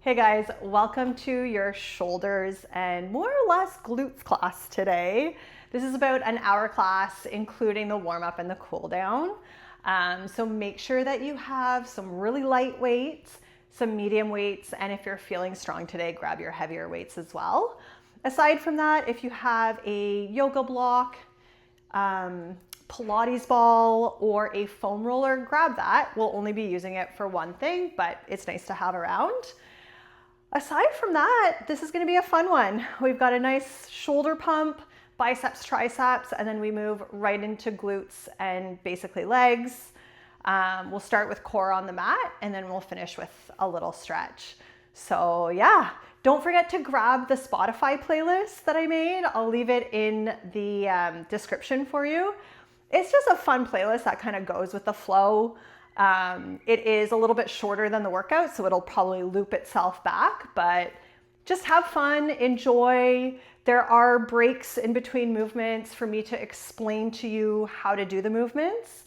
Hey guys, welcome to your shoulders and more or less glutes class today. This is about an hour class, including the warm up and the cool down. So make sure that you have some really light weights, some medium weights, and if you're feeling strong today, grab your heavier weights as well. Aside from that, if you have a yoga block, Pilates ball, or a foam roller, grab that. We'll only be using it for one thing, but it's nice to have around. Aside from that, this is going to be a fun one. We've got a nice shoulder pump, biceps, triceps, and then we move right into glutes and basically legs. We'll start with core on the mat, and then we'll finish with a little stretch. So yeah, don't forget to grab the Spotify playlist that I made. I'll leave it in the description for you. It's just a fun playlist that kind of goes with the flow. It is a little bit shorter than the workout, so it'll probably loop itself back, but just have fun, enjoy. There are breaks in between movements for me to explain to you how to do the movements.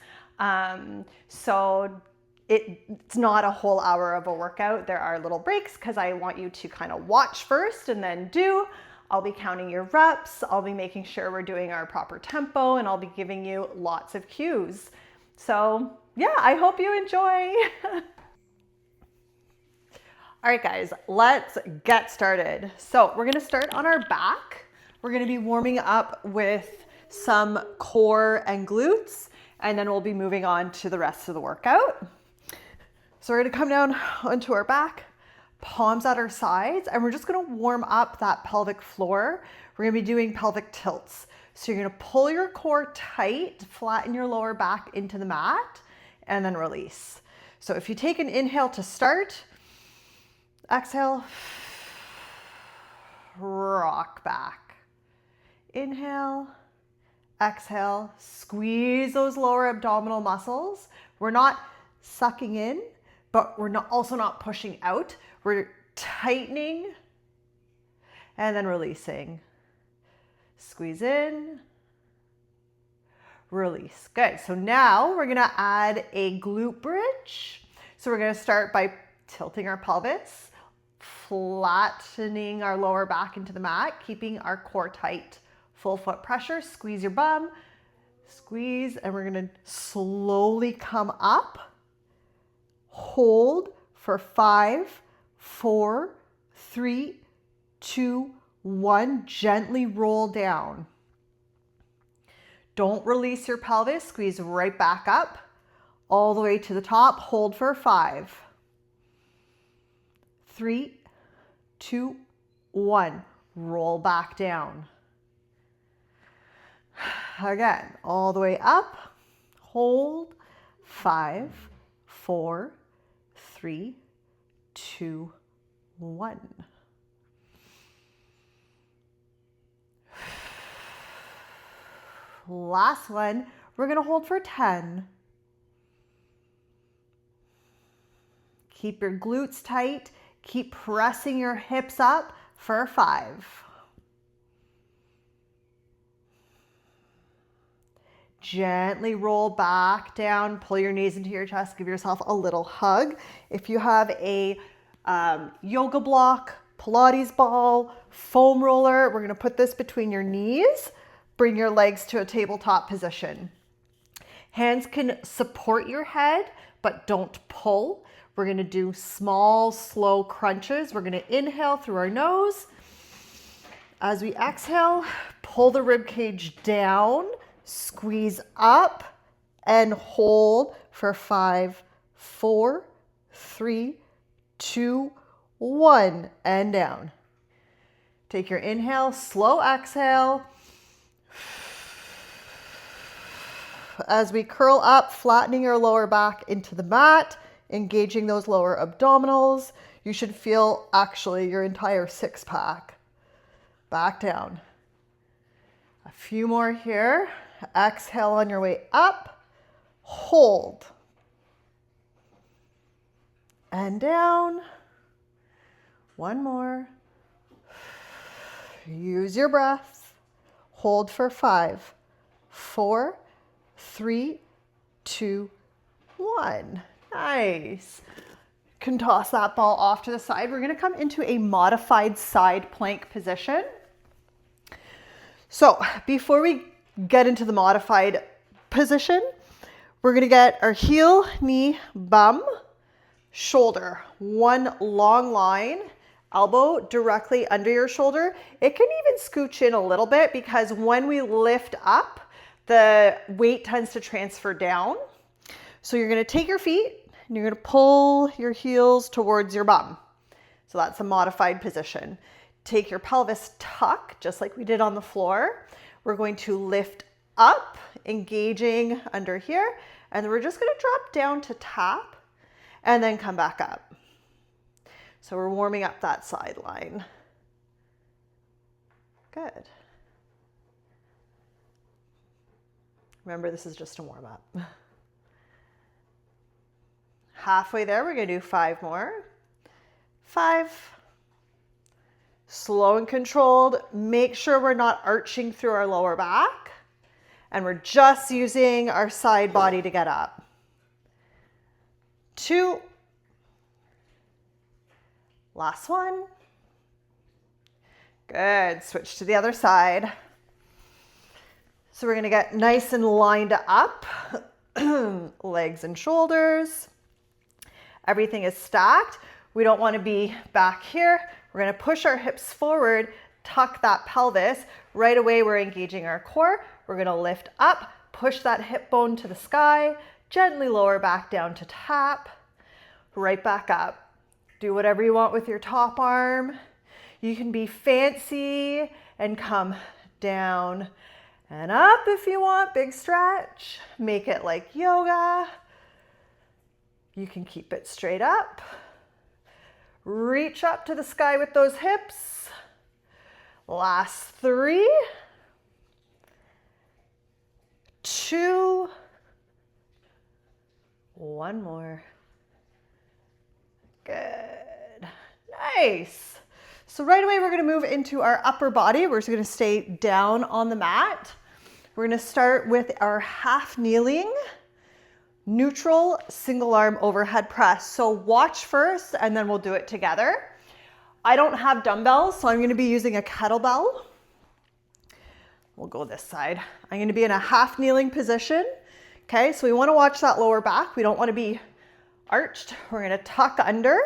So it's not a whole hour of a workout. There are little breaks because I want you to kind of watch first and then do. I'll be counting your reps. I'll be making sure we're doing our proper tempo, and I'll be giving you lots of cues. So yeah, I hope you enjoy. All right, guys, let's get started. So we're gonna start on our back. We're gonna be warming up with some core and glutes, and then we'll be moving on to the rest of the workout. So we're gonna come down onto our back, palms at our sides, and we're just gonna warm up that pelvic floor. We're gonna be doing pelvic tilts. So you're gonna pull your core tight, flatten your lower back into the mat, and then release. So if you take an inhale to start, exhale, rock back. Inhale, exhale, squeeze those lower abdominal muscles. We're not sucking in, but we're also not pushing out. We're tightening and then releasing. Squeeze in, release. Good. So now we're gonna add a glute bridge. So we're gonna start by tilting our pelvis, flattening our lower back into the mat, keeping our core tight. Full foot pressure, squeeze your bum, squeeze, and we're gonna slowly come up. Hold for 5, 4, 3, 2, 1. Gently roll down. Don't release your pelvis. Squeeze right back up all the way to the top. Hold for 5, 3, 2, 1. Roll back down. Again, all the way up. Hold. 5, 4, 3, 2, 1. Last one, we're gonna hold for 10. Keep your glutes tight. Keep pressing your hips up for 5. Gently roll back down, pull your knees into your chest, give yourself a little hug. If you have a yoga block, Pilates ball, foam roller, we're gonna put this between your knees. Bring your legs to a tabletop position. Hands can support your head, but don't pull. We're gonna do small, slow crunches. We're gonna inhale through our nose. As we exhale, pull the rib cage down, squeeze up, and hold for 5, 4, 3, 2, 1, and down. Take your inhale, slow exhale. As we curl up, flattening your lower back into the mat, engaging those lower abdominals, you should feel actually your entire six pack. Back down. A few more here. Exhale on your way up. Hold. And down. One more. Use your breath. Hold for 5, 4, 3, 2, 1. Nice. can toss that ball off to the side. We're gonna come into a modified side plank position. So before we get into the modified position, we're gonna get our heel, knee, bum, shoulder, one long line, elbow directly under your shoulder. It can even scooch in a little bit because when we lift up, the weight tends to transfer down. So you're gonna take your feet and you're gonna pull your heels towards your bum. So that's a modified position. Take your pelvis tuck, just like we did on the floor. We're going to lift up, engaging under here, and then we're just gonna drop down to tap and then come back up. So we're warming up that side line. Good. Remember, this is just a warm up. Halfway there, we're gonna do 5 more. 5. Slow and controlled. Make sure we're not arching through our lower back. And we're just using our side body to get up. 2. Last one. Good. Switch to the other side. So we're going to get nice and lined up. Legs and shoulders. Everything is stacked. We don't want to be back here. We're going to push our hips forward, tuck that pelvis. Right away, we're engaging our core. We're going to lift up, push that hip bone to the sky, gently lower back down to tap, right back up. Do whatever you want with your top arm. You can be fancy and come down and up if you want, big stretch. Make it like yoga. You can keep it straight up. Reach up to the sky with those hips. Last 3, 2, 1 more. Good. Nice. So right away, we're going to move into our upper body. We're just going to stay down on the mat. We're going to start with our half kneeling, neutral single arm overhead press. So watch first and then we'll do it together. I don't have dumbbells, so I'm going to be using a kettlebell. We'll go this side. I'm going to be in a half kneeling position. Okay, so we want to watch that lower back. We don't want to be arched. We're going to tuck under.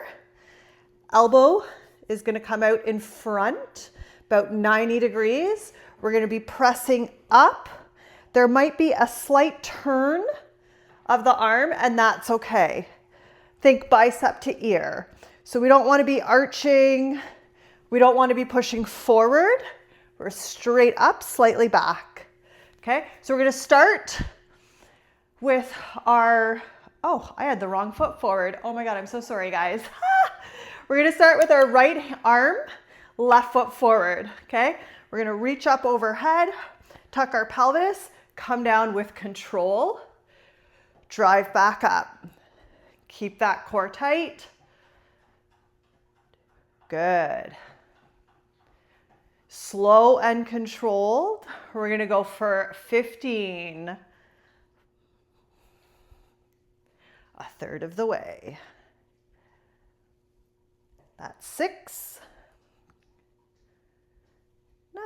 Elbow is going to come out in front, about 90 degrees. We're going to be pressing up. There might be a slight turn of the arm, and that's okay. Think bicep to ear. So we don't want to be arching. We don't want to be pushing forward. We're straight up, slightly back. Okay, so we're going to start with our, oh, I had the wrong foot forward. Oh my God, I'm so sorry, guys. We're going to start with our right arm, left foot forward. Okay, we're going to reach up overhead, tuck our pelvis, come down with control. Drive back up. Keep that core tight. Good. Slow and controlled. We're going to go for 15. A third of the way. That's 6.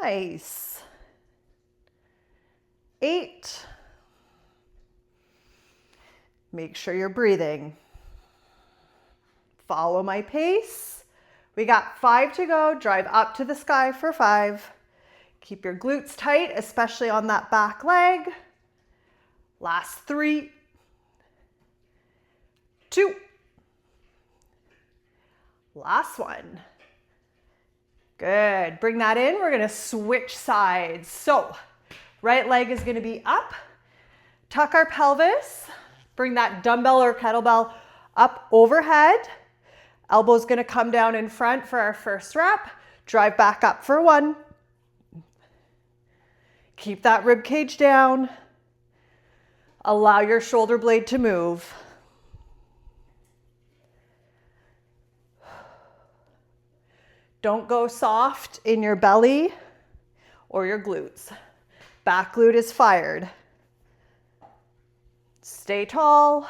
Nice. 8. Make sure you're breathing. Follow my pace. We got 5 to go. Drive up to the sky for 5. Keep your glutes tight, especially on that back leg. Last 3, 2. Last one. Good. Bring that in. We're going to switch sides. So right leg is going to be up. Tuck our pelvis. Bring that dumbbell or kettlebell up overhead. Elbow's going to come down in front for our first rep. Drive back up for 1. Keep that rib cage down. Allow your shoulder blade to move. Don't go soft in your belly or your glutes. Back glute is fired. Stay tall.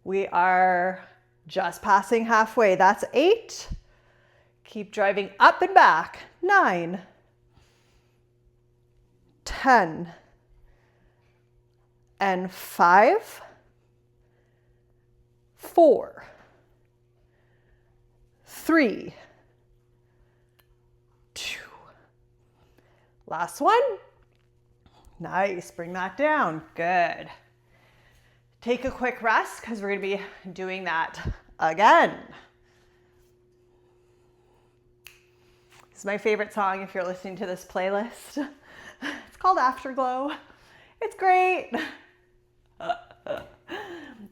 We are Just passing halfway. That's 8. Keep driving up and back. 9, 10, and 5, 4, 3, 2. Last one. Nice. Bring that down. Good. Take a quick rest because we're going to be doing that again. This is my favorite song if you're listening to this playlist. It's called Afterglow. It's great. All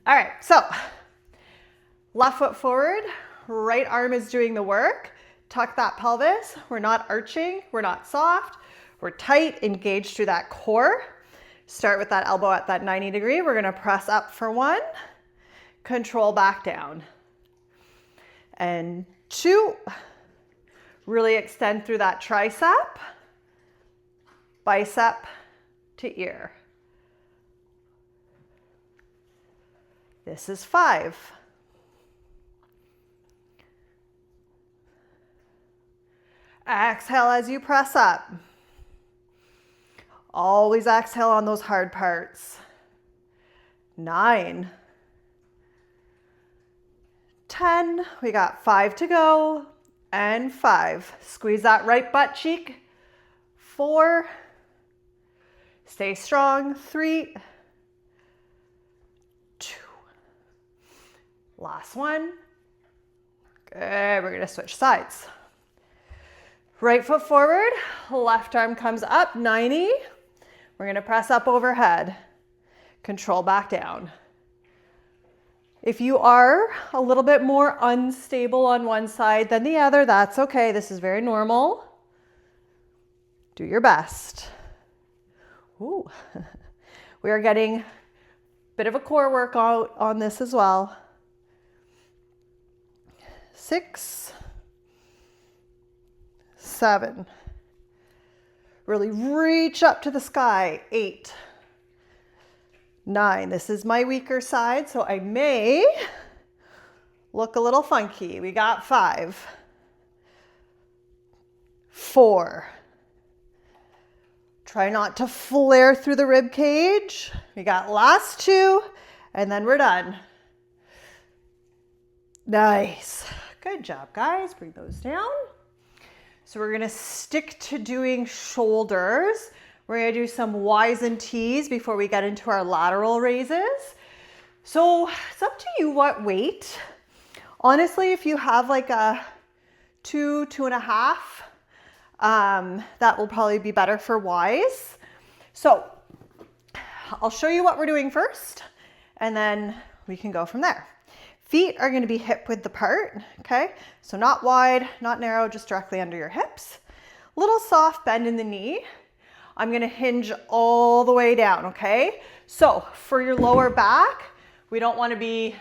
right, so left foot forward, right arm is doing the work. Tuck that pelvis. We're not arching, we're not soft. We're tight, engaged through that core. Start with that elbow at that 90 degree. We're gonna press up for 1, control back down. And 2, really extend through that tricep, bicep to ear. This is 5. Exhale as you press up. Always exhale on those hard parts. 9, 10, we got 5 to go, and 5. Squeeze that right butt cheek. 4, stay strong. 3, 2. Last one. Good, we're gonna switch sides. Right foot forward, left arm comes up, 90. We're gonna press up overhead. Control back down. If you are a little bit more unstable on one side than the other, that's okay. This is very normal. Do your best. Ooh. We are getting a bit of a core workout on this as well. 6, 7. Really reach up to the sky. 8, 9. This is my weaker side, so I may look a little funky. We got 5, 4. Try not to flare through the rib cage. We got last 2, and then we're done. Nice. Good job, guys. Bring those down. So we're gonna stick to doing shoulders. We're gonna do some Ys and Ts before we get into our lateral raises. So it's up to you what weight. Honestly, if you have like a 2, 2.5, that will probably be better for Ys. So I'll show you what we're doing first, and then we can go from there. Feet are going to be hip width apart, okay? So not wide, not narrow, just directly under your hips. Little soft bend in the knee. I'm going to hinge all the way down, okay? So for your lower back, we don't want to be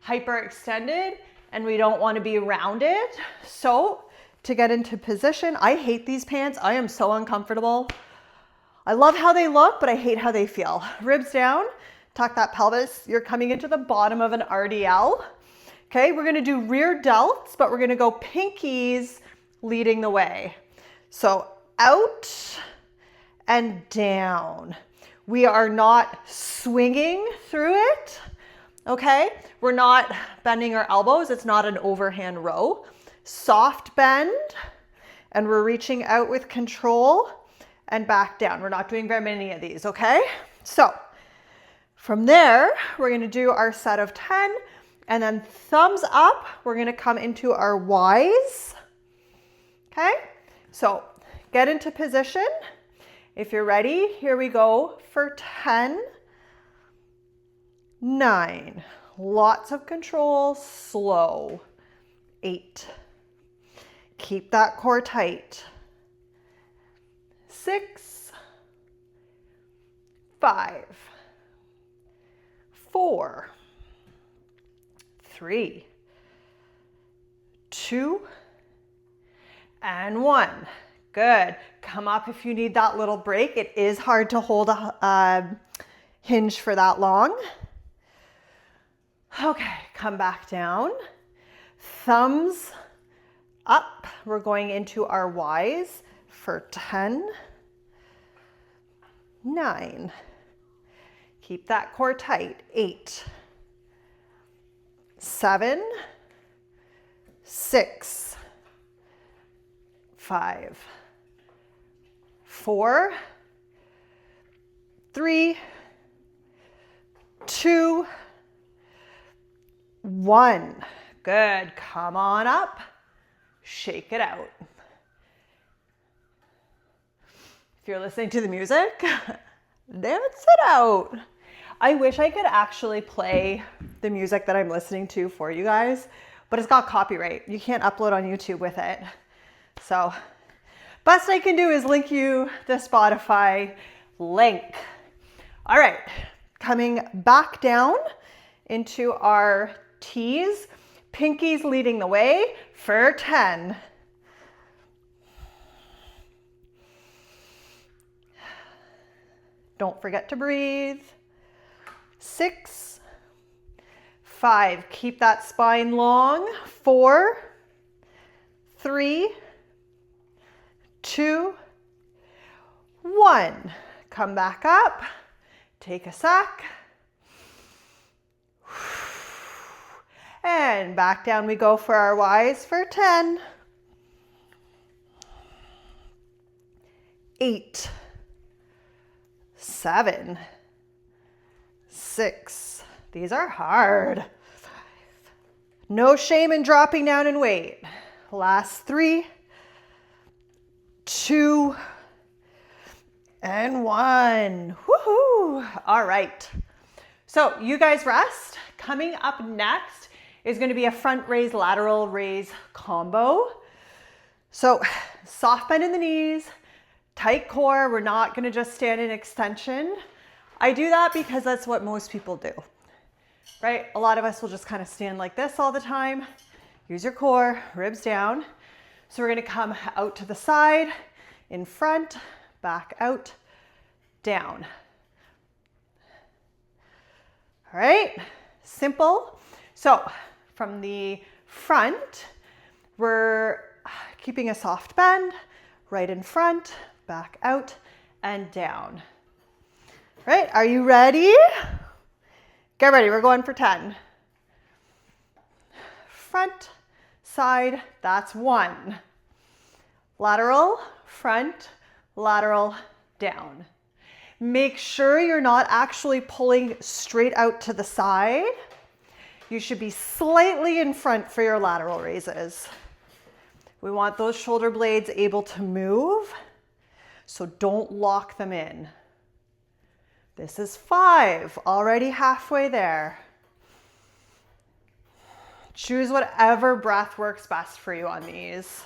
hyperextended and we don't want to be rounded. So to get into position, I hate these pants. I am so uncomfortable. I love how they look, but I hate how they feel. Ribs down. Tuck that pelvis. You're coming into the bottom of an RDL. Okay, we're gonna do rear delts, but we're gonna go pinkies leading the way. So out and down. We are not swinging through it, okay? We're not bending our elbows. It's not an overhand row. Soft bend, and we're reaching out with control and back down. We're not doing very many of these, okay? So from there, we're gonna do our set of 10, and then thumbs up, we're gonna come into our Ys, okay? So get into position. If you're ready, here we go for 10, 9, lots of control, slow, 8, keep that core tight, 6, 5, 4, 3, 2, and 1. Good. Come up if you need that little break. It is hard to hold a hinge for that long. Okay, come back down. Thumbs up. We're going into our Ys for 10, 9. Keep that core tight. 8, 7, 6, 5, 4, 3, 2, 1. Good. Come on up. Shake it out. If you're listening to the music, dance it out. I wish I could actually play the music that I'm listening to for you guys, but it's got copyright. You can't upload on YouTube with it. So best I can do is link you the Spotify link. All right, coming back down into our T's, pinkies leading the way for 10. Don't forget to breathe. 6, 5, keep that spine long. 4, 3, 2, 1. Come back up. Take a sec. And back down we go for our Ys for 10. 8, 7, 6. These are hard. 5. No shame in dropping down in weight. Last 3, 2, and 1. Woohoo! All right. So you guys rest. Coming up next is going to be a front raise, lateral raise combo. So soft bend in the knees, tight core. We're not going to just stand in extension. I do that because that's what most people do, right? A lot of us will just kind of stand like this all the time. Use your core, ribs down. So we're going to come out to the side, in front, back out, down. All right, simple. So from the front, we're keeping a soft bend, right in front, back out, and down. Right, are you ready? Get ready, we're going for 10. Front, side, that's 1. Lateral, front, lateral, down. Make sure you're not actually pulling straight out to the side. You should be slightly in front for your lateral raises. We want those shoulder blades able to move, so don't lock them in. This is 5, already halfway there. Choose whatever breath works best for you on these.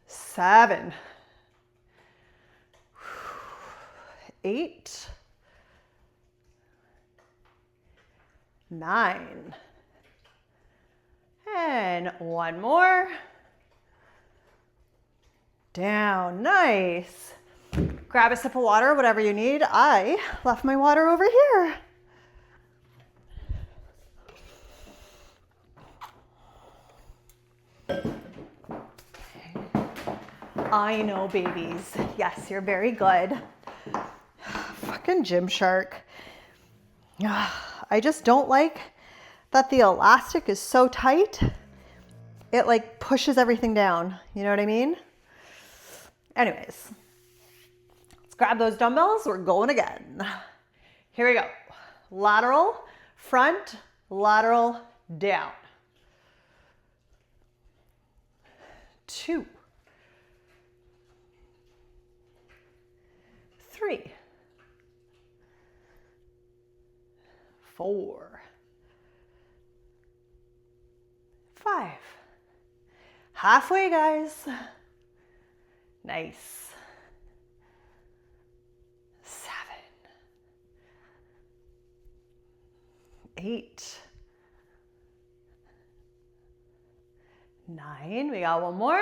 7, 8, 9, and 1 more. Down, nice. Grab a sip of water, whatever you need. I left my water over here. I know, babies. Yes, you're very good. Fucking Gymshark. I just don't like that the elastic is so tight. It like pushes everything down. You know what I mean? Anyways, let's grab those dumbbells. We're going again. Here we go. Lateral, front, lateral, down. 2, 3, 4, 5. Halfway, guys. Nice. 7, 8, 9. We got 1 more.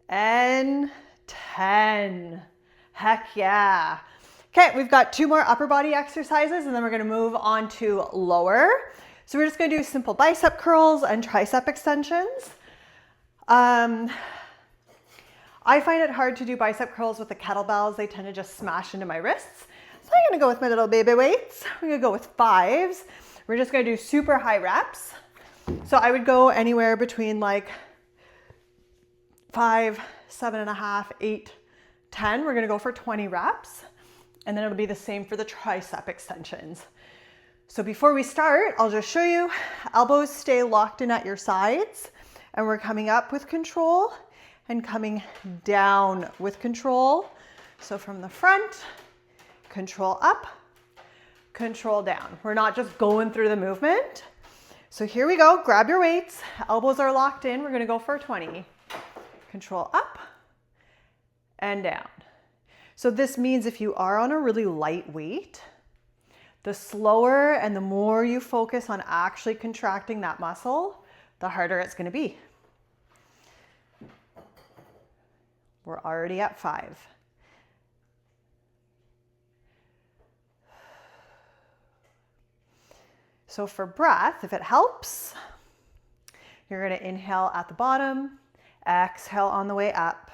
And 10. Heck yeah. Okay, we've got 2 more upper body exercises and then we're gonna move on to lower. So we're just gonna do simple bicep curls and tricep extensions. I find it hard to do bicep curls with the kettlebells. They tend to just smash into my wrists. So I'm gonna go with my little baby weights. We're gonna go with 5s. We're just gonna do super high reps. So I would go anywhere between like 5, 7.5, 8, 10. We're gonna go for 20 reps. And then it'll be the same for the tricep extensions. So before we start, I'll just show you. Elbows stay locked in at your sides, and we're coming up with control and coming down with control. So from the front, control up, control down. We're not just going through the movement. So here we go, grab your weights. Elbows are locked in. We're gonna go for 20. Control up and down. So this means if you are on a really light weight, the slower and the more you focus on actually contracting that muscle, the harder it's gonna be. We're already at 5. So for breath, if it helps, you're gonna inhale at the bottom, exhale on the way up.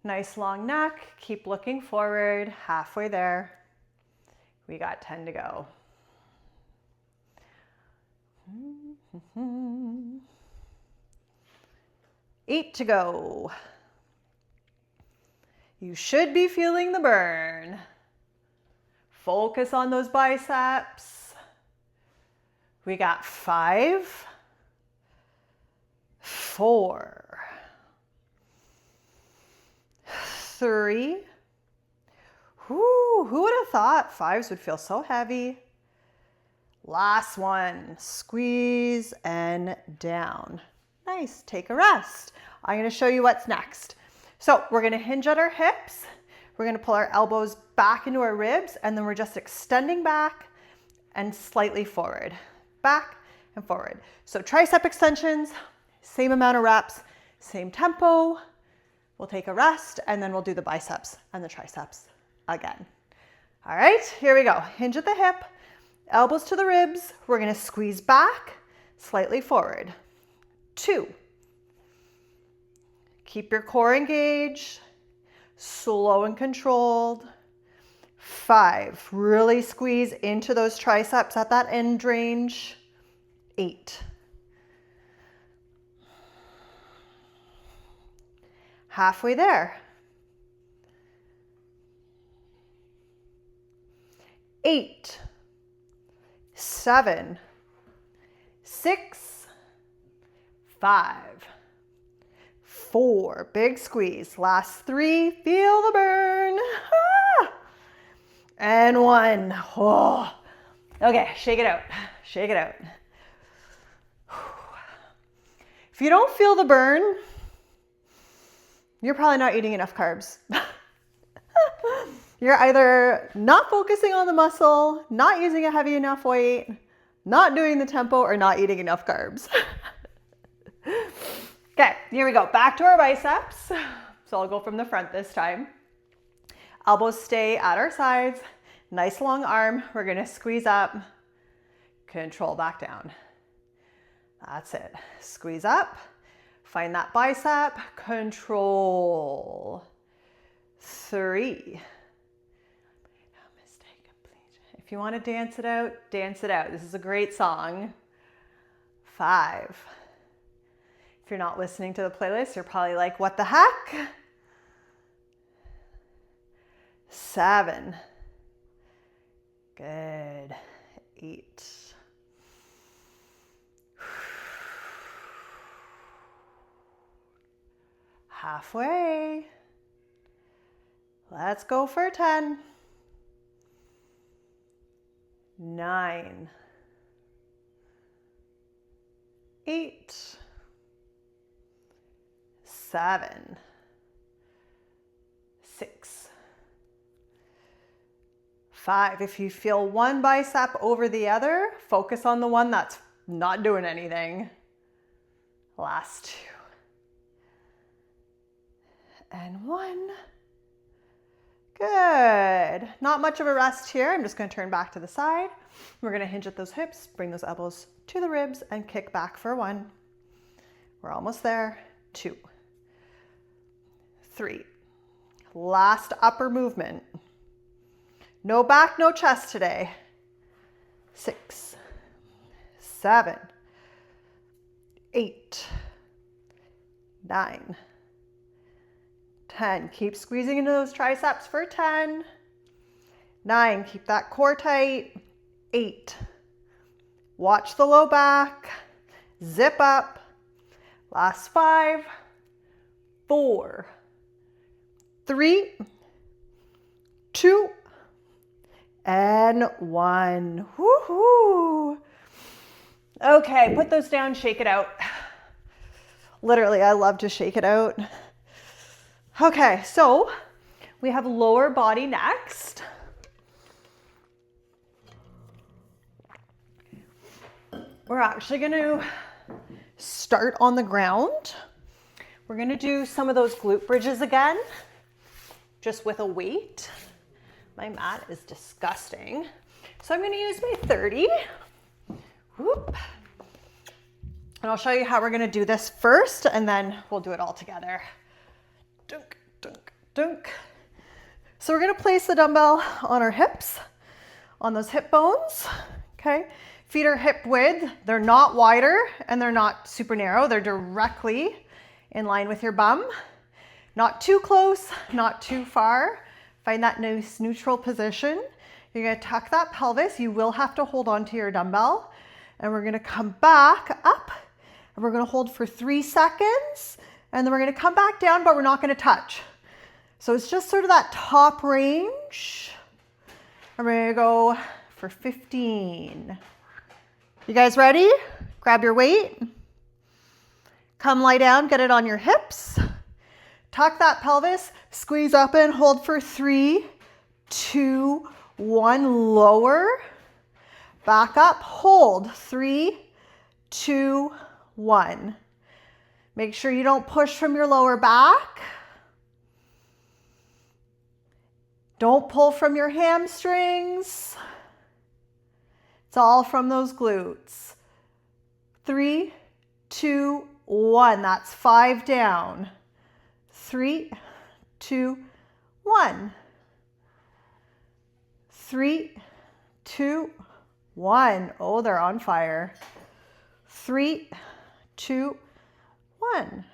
Nice long neck, keep looking forward, halfway there. We got 10 to go. 8 to go. You should be feeling the burn. Focus on those biceps. We got 5, 4, 3. Who would have thought 5s would feel so heavy? Last one, squeeze and down. Nice, take a rest. I'm gonna show you what's next. So we're gonna hinge at our hips. We're gonna pull our elbows back into our ribs, and then we're just extending back and slightly forward. Back and forward. So tricep extensions, same amount of reps, same tempo. We'll take a rest, and then we'll do the biceps and the triceps again. All right, here we go. Hinge at the hip, elbows to the ribs. We're gonna squeeze back, slightly forward. 2. Keep your core engaged, slow and controlled. 5, really squeeze into those triceps at that end range. 8. Halfway there. 8, 7, 6, 5, 4, big squeeze. Last 3, feel the burn. Ah! And 1. Oh. Okay, shake it out. Shake it out. If you don't feel the burn, you're probably not eating enough carbs. You're either not focusing on the muscle, not using a heavy enough weight, not doing the tempo, or not eating enough carbs. Okay, here we go. Back to our biceps. So I'll go from the front this time. Elbows stay at our sides. Nice long arm. We're gonna squeeze up, control back down. That's it. Squeeze up, find that bicep, control. 3. If you want to dance it out, dance it out. This is a great song. 5. If you're not listening to the playlist, you're probably like, what the heck? 7. Good. 8. Halfway. Let's go for 10. 9. 8. 7. 6. 5. If you feel one bicep over the other, focus on the one that's not doing anything. Last 2. and 1. Good. Not much of a rest here. I'm just going to turn back to the side. We're going to hinge at those hips, bring those elbows to the ribs, and kick back for 1. We're almost there. 2, 3. Last upper movement. No back, no chest today. 6, 7, 8, 9, 10. Keep squeezing into those triceps for 10. 9. Keep that core tight. 8. Watch the low back. Zip up. Last 5, 4, 3, 2, and 1. Woohoo! Okay, put those down, shake it out. Literally, I love to shake it out. Okay, so we have lower body next. We're actually going to start on the ground. We're going to do some of those glute bridges again, just with a weight. My mat is disgusting. So I'm going to use my 30. Whoop. And I'll show you how we're going to do this first, and then we'll do it all together. Dunk, dunk, dunk. So we're going to place the dumbbell on our hips, on those hip bones. Okay. Feet are hip width. They're not wider and they're not super narrow. They're directly in line with your bum. Not too close, not too far. Find that nice neutral position. You're going to tuck that pelvis. You will have to hold on to your dumbbell. And we're going to come back up. And we're going to hold for 3 seconds. And then we're going to come back down, but we're not going to touch. So it's just sort of that top range. And we're going to go for 15. You guys ready? Grab your weight. Come lie down, get it on your hips. Tuck that pelvis, squeeze up and hold for 3, 2, 1. Lower. Back up, hold. 3, 2, 1. Make sure you don't push from your lower back. Don't pull from your hamstrings. It's all from those glutes. 3, 2, 1. That's 5 down. 3, 2, 1. 3, 2, 1. Oh, they're on fire. 3, 2, 1.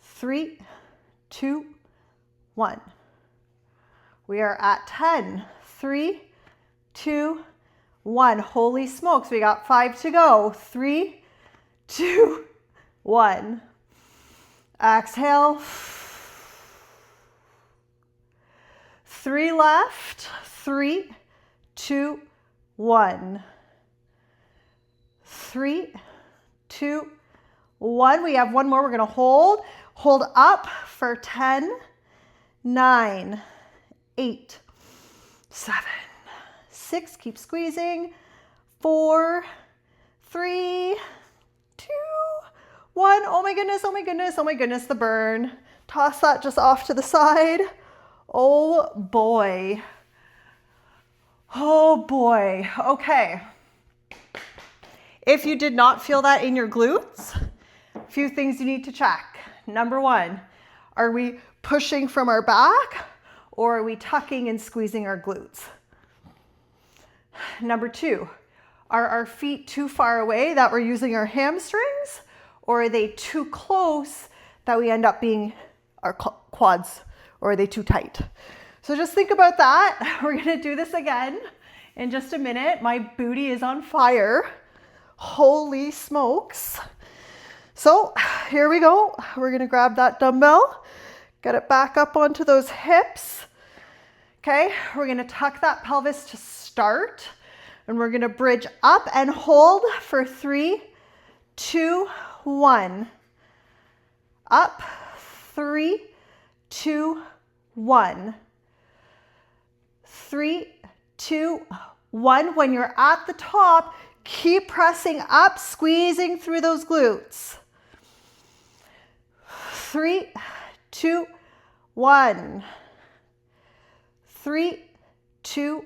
3, 2, 1. We are at 10. 3, 2, 1. Holy smokes, we got 5 to go. 3, 2, 1. Exhale. 3 left. 3, 2, 1. 3, 2, 1. We have one more. We're going to hold. Hold up for 10, 9, 8, 7, 6. Keep squeezing. 4, 3, 2, 1. Oh my goodness, oh my goodness, oh my goodness, the burn. Toss that just off to the side. Oh boy. Oh boy. Okay. If you did not feel that in your glutes, a few things you need to check. Number 1, are we pushing from our back or are we tucking and squeezing our glutes? Number 2, are our feet too far away that we're using our hamstrings, or are they too close that we end up being our quads, or are they too tight? So just think about that. We're gonna do this again in just a minute. My booty is on fire. Holy smokes. So here we go. We're gonna grab that dumbbell, get it back up onto those hips. Okay, we're gonna tuck that pelvis to start, and we're gonna bridge up and hold for 3, 2, 1. Up, 3, 2, 1. 3, 2, 1. When you're at the top, keep pressing up, squeezing through those glutes. 3, 2, 1. 3, 2,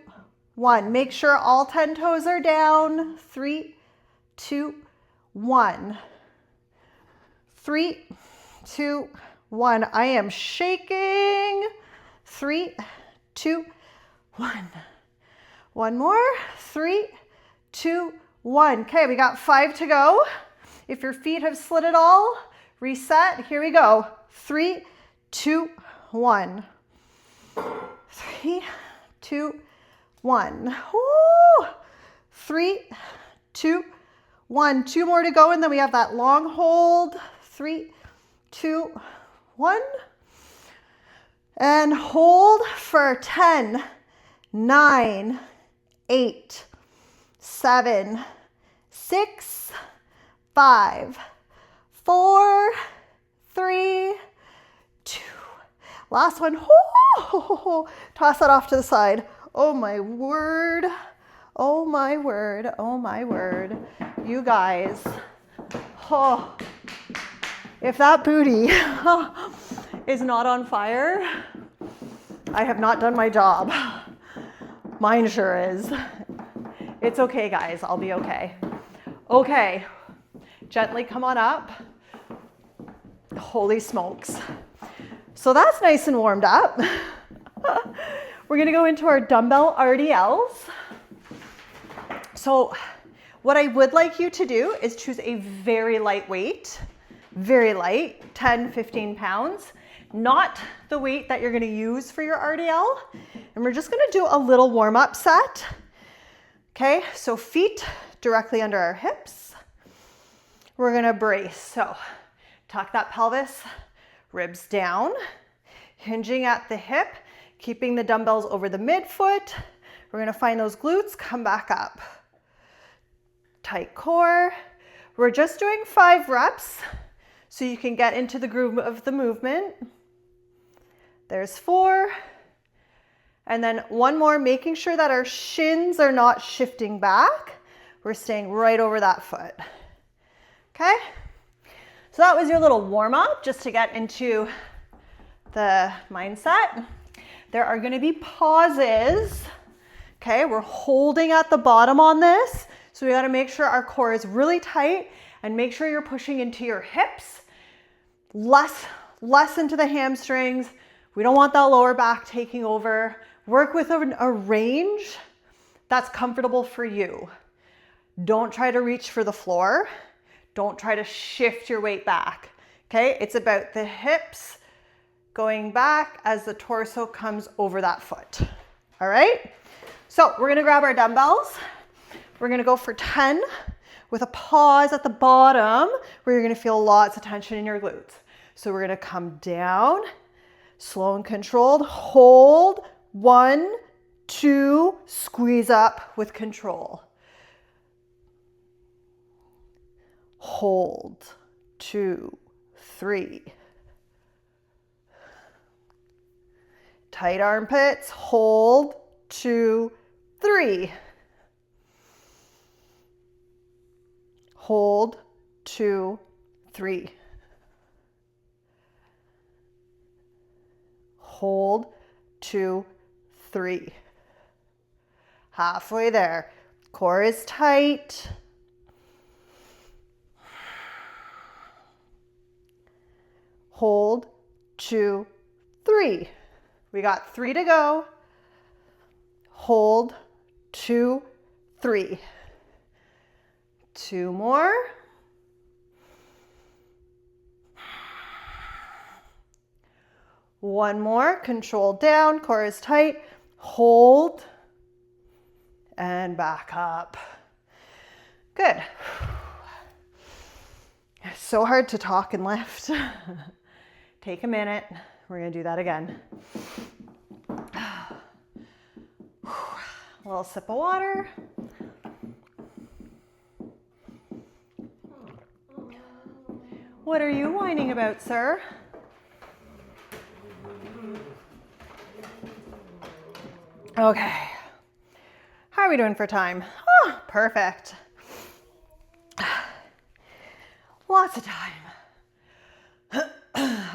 1. Make sure all 10 toes are down. 3, 2, 1. 3, 2, 1. I am shaking. 3, 2, 1. One more. 3, 2, 1. Okay, we got 5 to go. If your feet have slid at all, reset. Here we go. 3, 2, 1. 3, 2, 1. Woo! 3, 2, 1. 2 more to go, and then we have that long hold. 3, 2, 1. And hold for 10, 9, 8, 7, 6, 5, 4, 3, 2. Last one. Oh, toss that off to the side. Oh my word. Oh my word. Oh my word. You guys. Oh, if that booty is not on fire, I have not done my job. Mine sure is. It's okay, guys. I'll be okay. Okay. Gently come on up. Holy smokes. So that's nice and warmed up. We're going to go into our dumbbell RDLs. So what I would like you to do is choose a very light weight, very light, 10, 15 pounds, not the weight that you're going to use for your RDL. And we're just going to do a little warm-up set. Okay, so feet directly under our hips. We're going to brace. So tuck that pelvis, ribs down, hinging at the hip, keeping the dumbbells over the midfoot. We're going to find those glutes, come back up. Tight core. We're just doing 5 reps so you can get into the groove of the movement. There's 4. And then 1 more, making sure that our shins are not shifting back. We're staying right over that foot. Okay? So that was your little warm up just to get into the mindset. There are going to be pauses. Okay, we're holding at the bottom on this. So we got to make sure our core is really tight and make sure you're pushing into your hips, less into the hamstrings. We don't want that lower back taking over. Work with a range that's comfortable for you. Don't try to reach for the floor. Don't try to shift your weight back. Okay, it's about the hips going back as the torso comes over that foot. All right, so we're gonna grab our dumbbells. We're gonna go for 10 with a pause at the bottom where you're gonna feel lots of tension in your glutes. So we're gonna come down, slow and controlled, hold, 1, 2, squeeze up with control. Hold, 2, 3. Tight armpits, hold, 2, 3. Hold, 2, 3. Hold, 2, 3. Halfway there. Core is tight. Hold, 2, 3. We got 3 to go. Hold, 2, 3. 2 more. One more, control down, core is tight, hold, and back up. Good. It's so hard to talk and lift. Take a minute, we're gonna do that again. A little sip of water. What are you whining about, sir? Okay. How are we doing for time? Oh, perfect. Lots of time.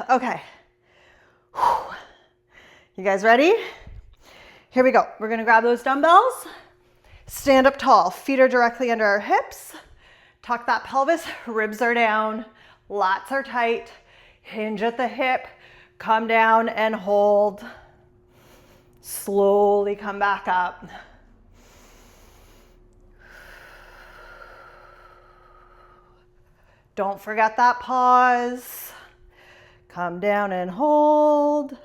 Okay. You guys ready? Here we go. We're gonna grab those dumbbells. Stand up tall. Feet are directly under our hips. Tuck that pelvis. Ribs are down. Lats are tight. Hinge at the hip. Come down and hold. Slowly come back up. Don't forget that pause. Come down and hold.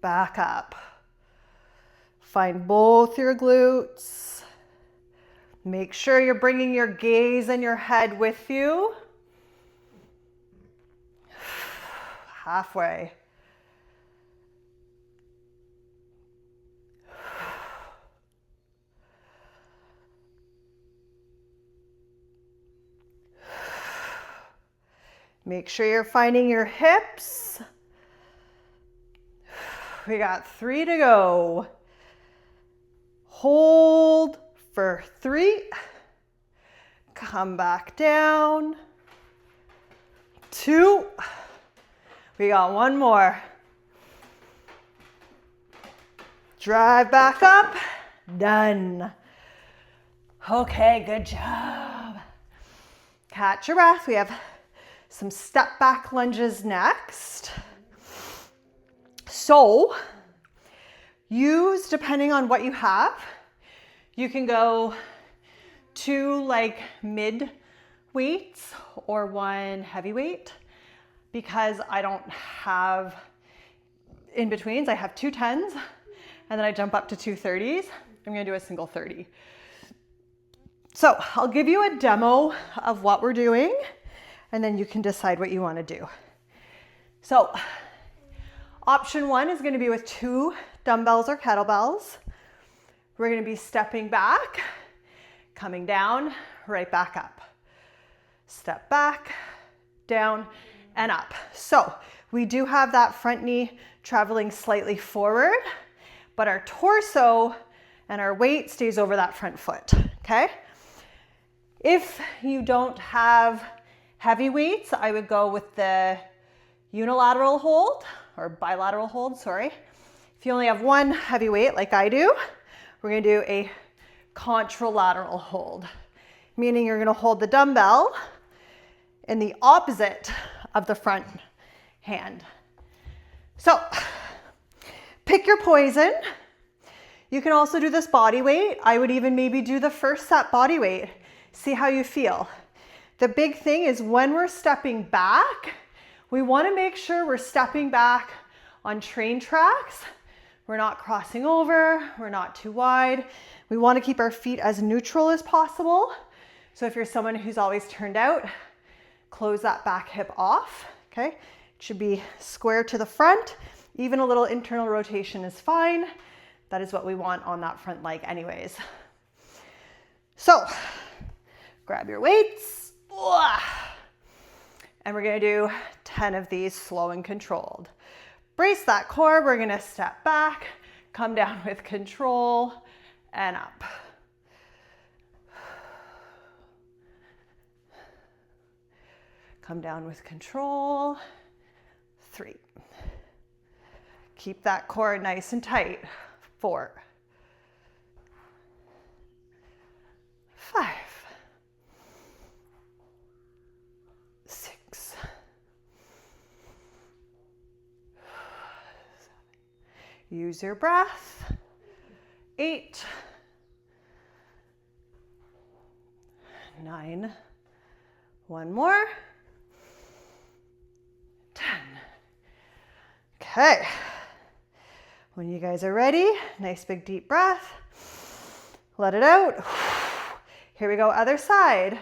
Back up. Find both your glutes. Make sure you're bringing your gaze and your head with you. Halfway. Make sure you're finding your hips. We got 3 to go. Hold for 3. Come back down. 2. We got 1 more. Drive back up. Done. Okay, good job. Catch your breath. We have some step back lunges next. So use, depending on what you have, you can go 2 like mid weights or 1 heavy weight. Because I don't have in betweens, I have 2 10s and then I jump up to 2 30s. I'm gonna do a single 30. So I'll give you a demo of what we're doing and then you can decide what you wanna do. So option 1 is gonna be with 2 dumbbells or kettlebells. We're gonna be stepping back, coming down, right back up. Step back, down, and up. So we do have that front knee traveling slightly forward, but our torso and our weight stays over that front foot, okay? If you don't have heavy weights, I would go with the unilateral hold or bilateral hold, sorry. If you only have 1 heavy weight like I do, we're gonna do a contralateral hold, meaning you're gonna hold the dumbbell in the opposite of the front hand. So pick your poison. You can also do this body weight. I would even maybe do the first set body weight. See how you feel. The big thing is when we're stepping back, we want to make sure we're stepping back on train tracks. We're not crossing over, we're not too wide. We want to keep our feet as neutral as possible. So if you're someone who's always turned out, close that back hip off, okay? It should be square to the front. Even a little internal rotation is fine. That is what we want on that front leg anyways. So, grab your weights. And we're gonna do 10 of these slow and controlled. Brace that core, we're gonna step back, come down with control, and up. Come down with control. 3. Keep that core nice and tight. 4. 5. 6. 7. Use your breath. 8. 9. 1 more. 10. Okay. When you guys are ready, nice big deep breath. Let it out. Here we go, other side.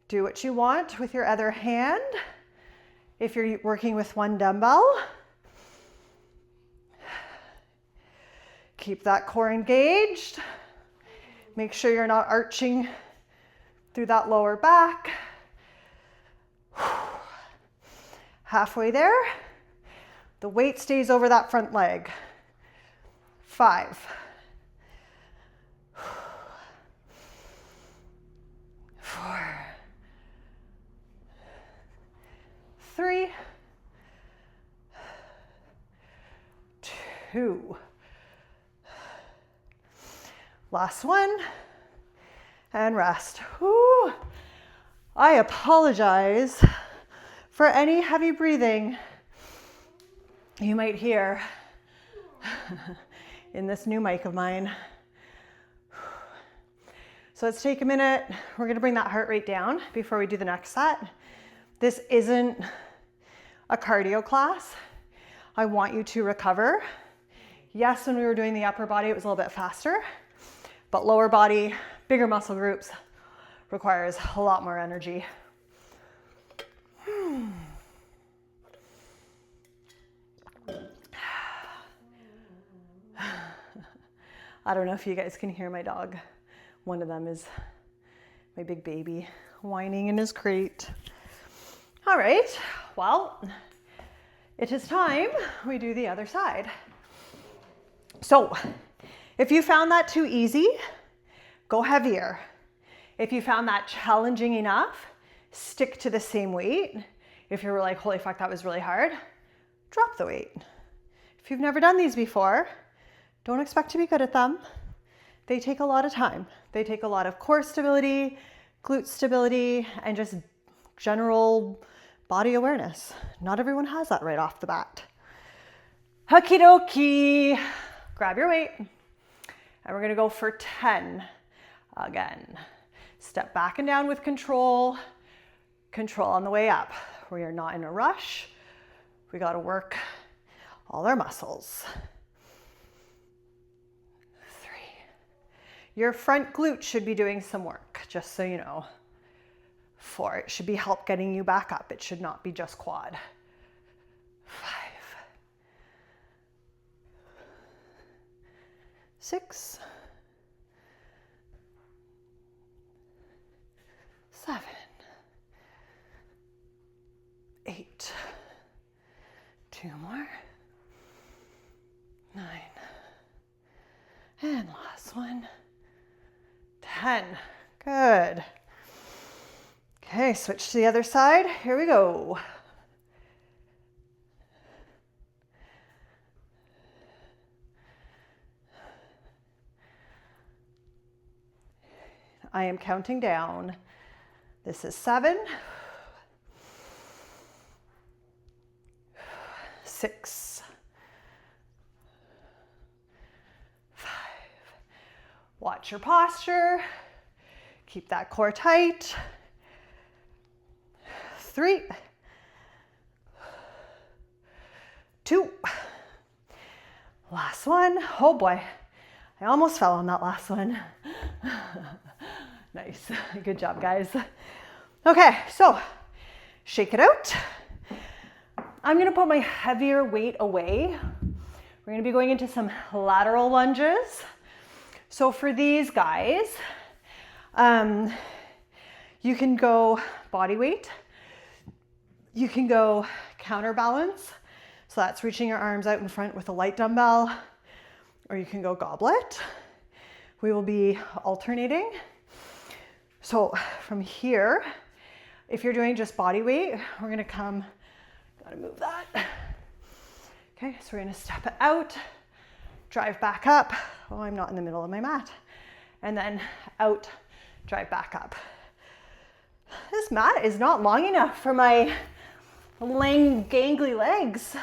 Do what you want with your other hand. If you're working with 1 dumbbell, keep that core engaged. Make sure you're not arching through that lower back. Halfway there. The weight stays over that front leg. 5. 4. 2. Last one. And rest. Whew. I apologize for any heavy breathing you might hear in this new mic of mine. So let's take a minute. We're going to bring that heart rate down before we do the next set. This isn't a cardio class. I want you to recover. Yes, when we were doing the upper body, it was a little bit faster, but lower body, bigger muscle groups requires a lot more energy. I don't know if you guys can hear my dog. One of them is my big baby whining in his crate. All right, well, it is time we do the other side. So if you found that too easy, go heavier. If you found that challenging enough, stick to the same weight. If you were like, holy fuck, that was really hard, drop the weight. If you've never done these before, don't expect to be good at them. They take a lot of time. They take a lot of core stability, glute stability, and just general body awareness. Not everyone has that right off the bat. Okie dokie. Grab your weight. And we're gonna go for 10 again. Step back and down with control. Control on the way up. We are not in a rush. We gotta work all our muscles. 3. Your front glute should be doing some work, just so you know. 4, it should be help getting you back up. It should not be just quad. 5. 6. 7. 8. 2 more. 9. And last one. 10. Good. Okay, switch to the other side. Here we go. I am counting down. This is 7, 6, 5. Watch your posture. Keep that core tight. 3, 2. Last one. Oh boy, I almost fell on that last one. Nice. Good job, guys. Okay, so shake it out. I'm going to put my heavier weight away. We're going to be going into some lateral lunges. So for these guys, you can go body weight. You can go counterbalance. So that's reaching your arms out in front with a light dumbbell, or you can go goblet. We will be alternating. So from here, if you're doing just body weight, we're gonna come, gotta move that. Okay, so we're gonna step it out, drive back up. Oh, I'm not in the middle of my mat. And then out, drive back up. This mat is not long enough for my gangly legs.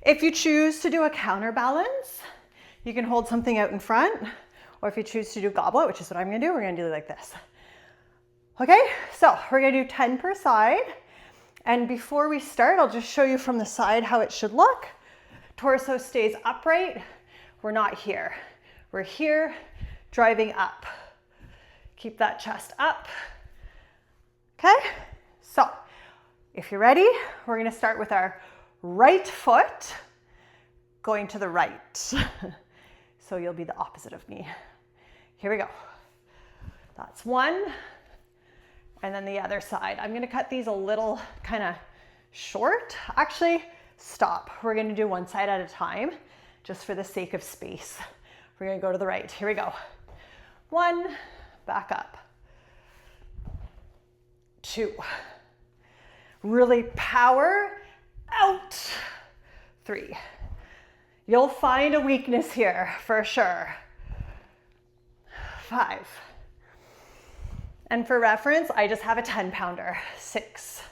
If you choose to do a counterbalance, you can hold something out in front, or if you choose to do goblet, which is what I'm gonna do, we're gonna do it like this. Okay, so we're gonna do 10 per side. And before we start, I'll just show you from the side how it should look. Torso stays upright. We're not here. We're here, driving up. Keep that chest up. Okay, so if you're ready, we're gonna start with our right foot going to the right. So you'll be the opposite of me. Here we go. That's 1. And then the other side. I'm gonna cut these a little kind of short. Actually, stop. We're gonna do one side at a time, just for the sake of space. We're gonna go to the right. Here we go. 1, back up. 2. Really power out. 3. You'll find a weakness here for sure. 5. And for reference, I just have a 10-pounder. 6.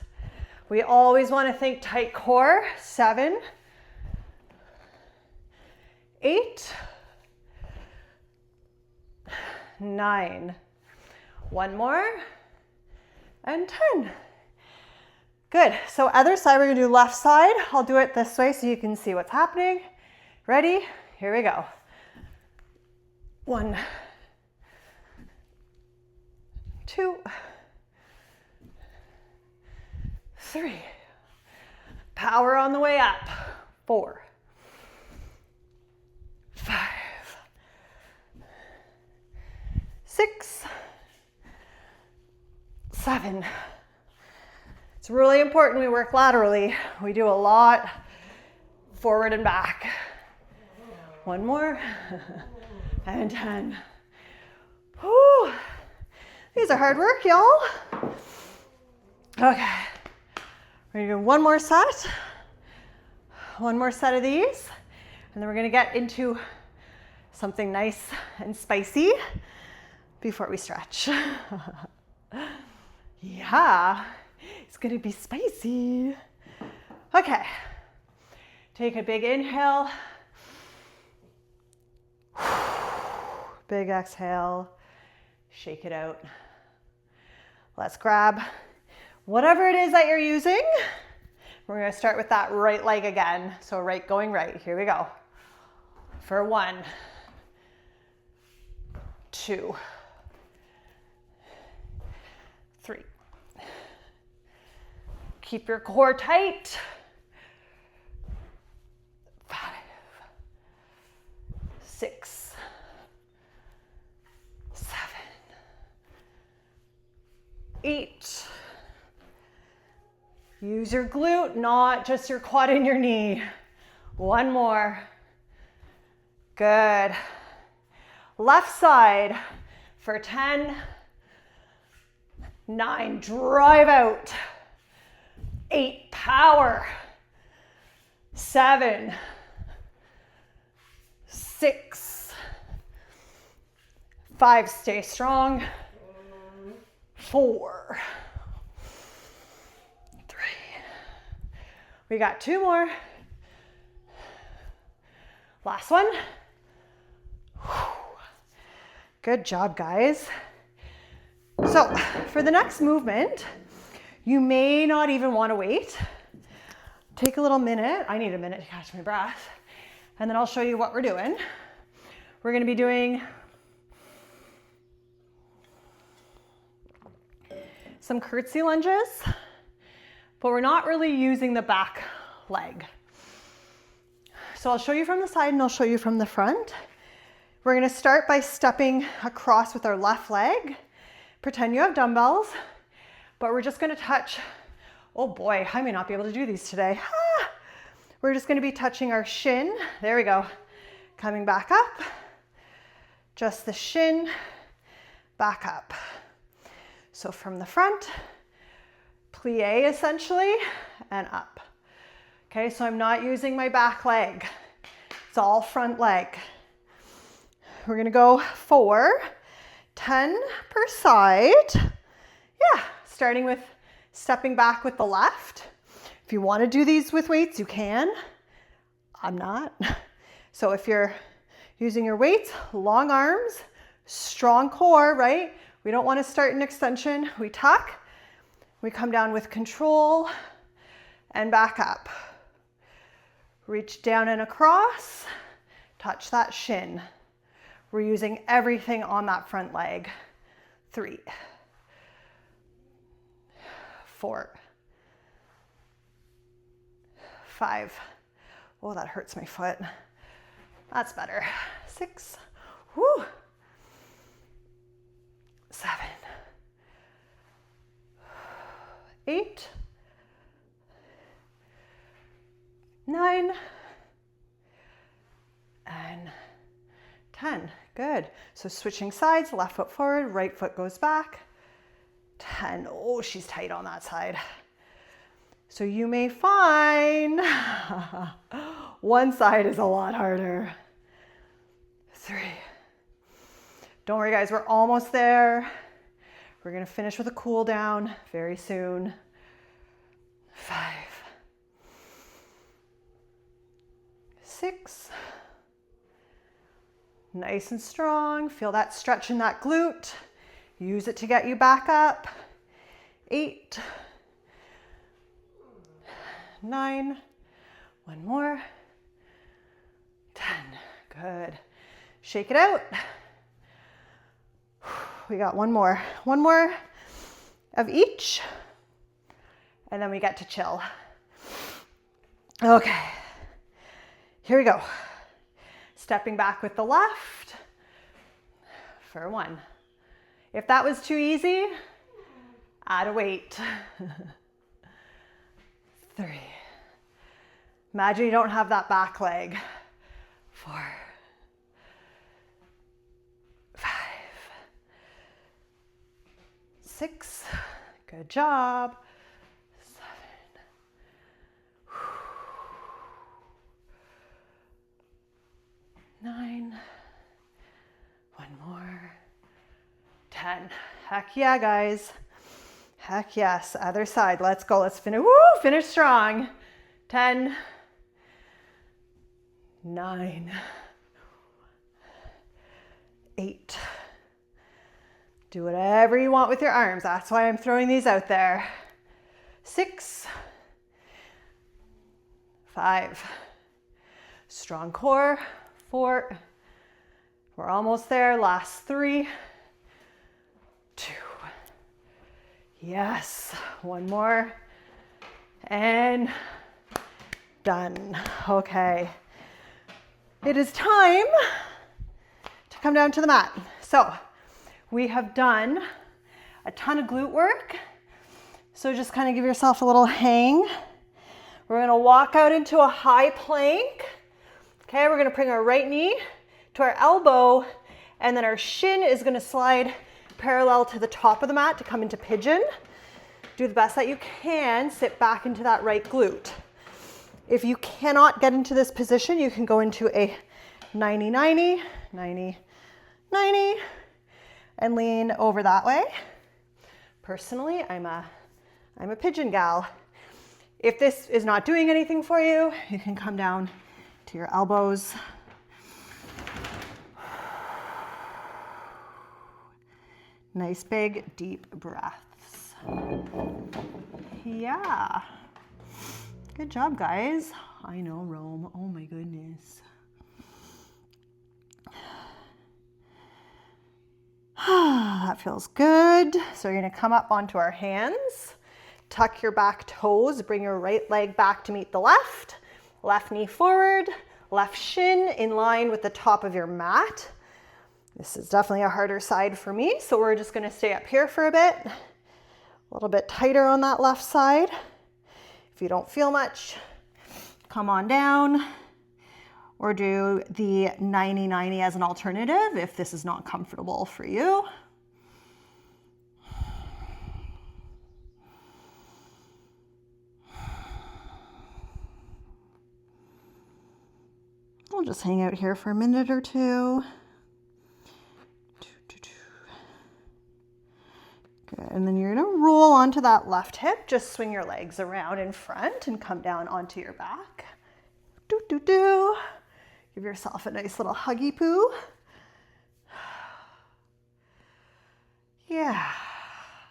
We always want to think tight core. 7. 8. 9. One more. And 10. Good. So other side, we're going to do left side. I'll do it this way so you can see what's happening. Ready? Here we go. 1, 2, 3. Power on the way up. 4, 5, 6, 7. It's really important we work laterally. We do a lot forward and back. 1 more. And 10. Whew. These are hard work, y'all. Okay. We're gonna do one more set. One more set of these. And then we're gonna get into something nice and spicy before we stretch. Yeah, it's gonna be spicy. Okay. Take a big inhale. Big exhale. Shake it out. Let's grab whatever it is that you're using. We're going to start with that right leg again. So right going right. Here we go. For 1, 2, 3. Keep your core tight. 5, 6, 7, 8. Use your glute, not just your quad and your knee. 1 more. Good. Left side for 10. 9, drive out. 8, power. 7, 6, 5, stay strong. 4, 3. We got 2 more. Last one. Good job, guys. So for the next movement, you may not even want to wait. Take a little minute. I need a minute to catch my breath. And then I'll show you what we're doing. We're going to be doing some curtsy lunges, but we're not really using the back leg. So I'll show you from the side and I'll show you from the front. We're going to start by stepping across with our left leg. Pretend you have dumbbells, but we're just going to touch, oh boy, I may not be able to do these today. We're just going to be touching our shin. There we go. Coming back up. Just the shin, back up. So from the front, plie essentially, and up. Okay, so I'm not using my back leg. It's all front leg. We're gonna go 4, 10 per side. Yeah, starting with stepping back with the left. If you wanna do these with weights, you can. I'm not. So if you're using your weights, long arms, strong core, right? We don't wanna start an extension. We tuck, we come down with control and back up. Reach down and across, touch that shin. We're using everything on that front leg. 3, 4, 5. Oh, that hurts my foot. That's better. 6, whoo. 7, 8, 9, and 10. Good. So switching sides, left foot forward, right foot goes back. 10. Oh, she's tight on that side. So you may find, One side is a lot harder. 3. Don't worry guys, we're almost there. We're gonna finish with a cool down very soon. 5. 6. Nice and strong. Feel that stretch in that glute. Use it to get you back up. 8. 9. One more. 10. Good. Shake it out. We got one more. One more of each. And then we get to chill. Okay. Here we go. Stepping back with the left for 1. If that was too easy, add a weight. 3. Imagine you don't have that back leg. 4. 5. 6. Good job. 7. 9. One more. 10. Heck yeah, guys. Heck yes. Other side. Let's go. Let's finish. Woo! Finish strong. 10. 9. 8. Do whatever you want with your arms. That's why I'm throwing these out there. 6. 5. Strong core. 4. We're almost there. Last 3. 2. Yes. One more. And done. Okay. It is time to come down to the mat. So we have done a ton of glute work. So just kind of give yourself a little hang. We're going to walk out into a high plank. Okay, we're going to bring our right knee to our elbow, and then our shin is going to slide parallel to the top of the mat to come into pigeon. Do the best that you can. Sit back into that right glute. If you cannot get into this position, you can go into a 90-90, 90-90, and lean over that way. Personally, I'm a pigeon gal. If this is not doing anything for you, you can come down to your elbows. Nice big deep breaths. Yeah. Good job, guys. I know, Rome. Oh my goodness. That feels good. So you're gonna come up onto our hands, tuck your back toes, bring your right leg back to meet the left, left knee forward, left shin in line with the top of your mat. This is definitely a harder side for me, so we're just gonna stay up here for a bit. A little bit tighter on that left side. If you don't feel much, come on down, or do the 90-90 as an alternative if this is not comfortable for you. We'll just hang out here for a minute or two. Good, and then you're gonna roll onto that left hip. Just swing your legs around in front and come down onto your back. Do, do, do. Give yourself a nice little huggy poo. Yeah,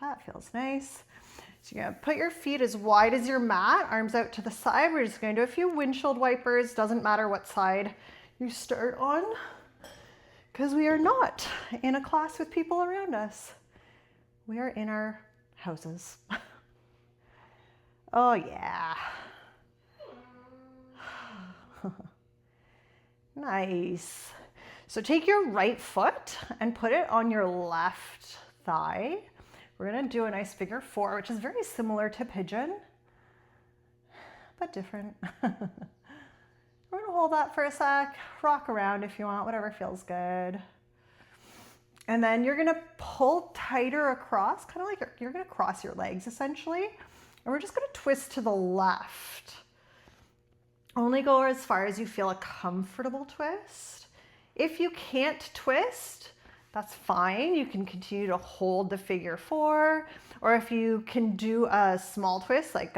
that feels nice. So you're gonna put your feet as wide as your mat, arms out to the side. We're just gonna do a few windshield wipers. Doesn't matter what side you start on, because we are not in a class with people around us. We are in our houses. Oh yeah. Nice. So take your right foot and put it on your left thigh. We're gonna do a nice figure 4, which is very similar to pigeon, but different. We're gonna hold that for a sec, rock around if you want, whatever feels good. And then you're gonna pull tighter across, kind of like you're gonna cross your legs essentially. And we're just gonna twist to the left. Only go as far as you feel a comfortable twist. If you can't twist, that's fine. You can continue to hold the figure 4, or if you can do a small twist, like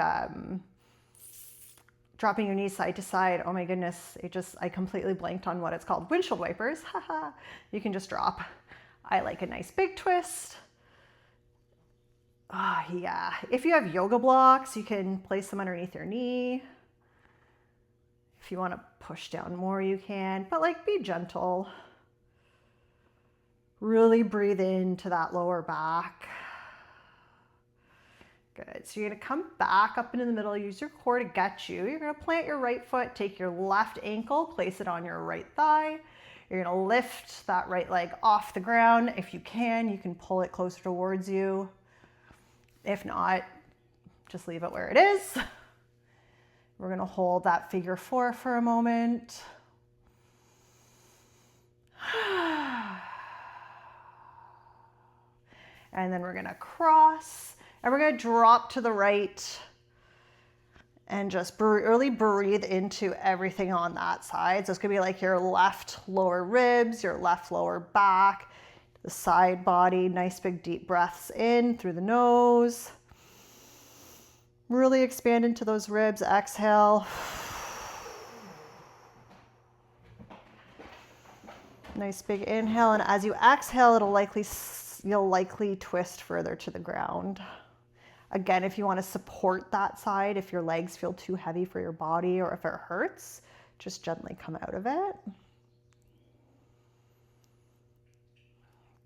dropping your knees side to side. Oh my goodness, I completely blanked on what it's called. Windshield wipers, haha. You can just drop. I like a nice big twist. Oh yeah, if you have yoga blocks, you can place them underneath your knee. If you want to push down more, you can, but like be gentle. Really breathe into that lower back. Good. So you're going to come back up into the middle, use your core to get you. You're going to plant your right foot, take your left ankle, place it on your right thigh. You're going to lift that right leg off the ground. If you can pull it closer towards you. If not, just leave it where it is. We're going to hold that figure 4 for a moment. And then we're going to cross. And we're going to drop to the right and just really breathe into everything on that side. So it's going to be like your left lower ribs, your left lower back, the side body. Nice big deep breaths in through the nose. Really expand into those ribs. Exhale. Nice big inhale. And as you exhale, you'll likely twist further to the ground. Again, if you want to support that side, if your legs feel too heavy for your body or if it hurts, just gently come out of it.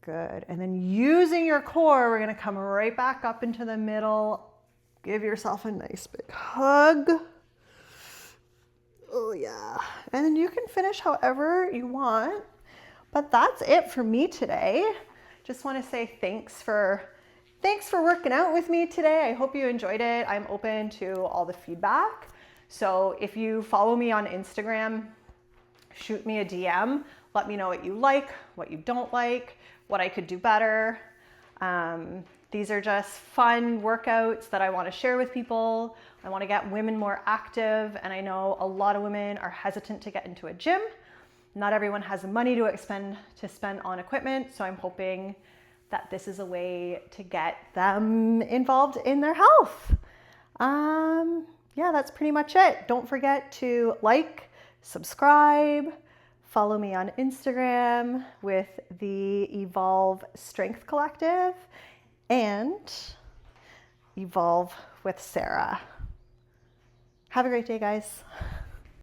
Good. And then using your core, we're going to come right back up into the middle. Give yourself a nice big hug. Oh yeah. And then you can finish however you want. But that's it for me today. Just want to say thanks for working out with me today. I hope you enjoyed it. I'm open to all the feedback. So if you follow me on Instagram, shoot me a DM. Let me know what you like, what you don't like, what I could do better. These are just fun workouts that I want to share with people. I want to get women more active, and I know a lot of women are hesitant to get into a gym. Not everyone has the money to spend on equipment, so I'm hoping that this is a way to get them involved in their health. Yeah, that's pretty much it. Don't forget to like, subscribe, follow me on Instagram with the Evolve Strength Collective and Evolve with Sarah. Have a great day, guys.